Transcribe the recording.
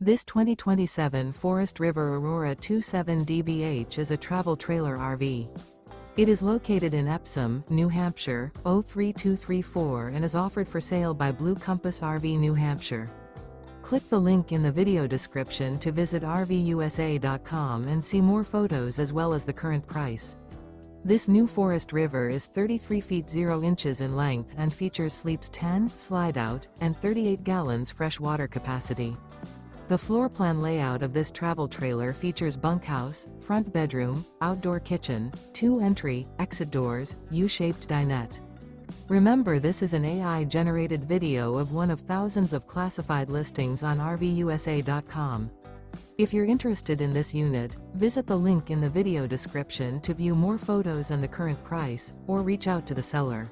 This 2027 Forest River Aurora 27 DBH is a travel trailer RV. It is located in Epsom, New Hampshire, 03234 and is offered for sale by Blue Compass RV New Hampshire. Click the link in the video description to visit RVUSA.com and see more photos as well as the current price. This new Forest River is 33 feet 0 inches in length and features sleeps 10, slide-out, and 38 gallons fresh water capacity. The floor plan layout of this travel trailer features bunkhouse, front bedroom, outdoor kitchen, 2 entry, exit doors, U-shaped dinette. Remember, this is an AI-generated video of one of thousands of classified listings on RVUSA.com. If you're interested in this unit, visit the link in the video description to view more photos and the current price, or reach out to the seller.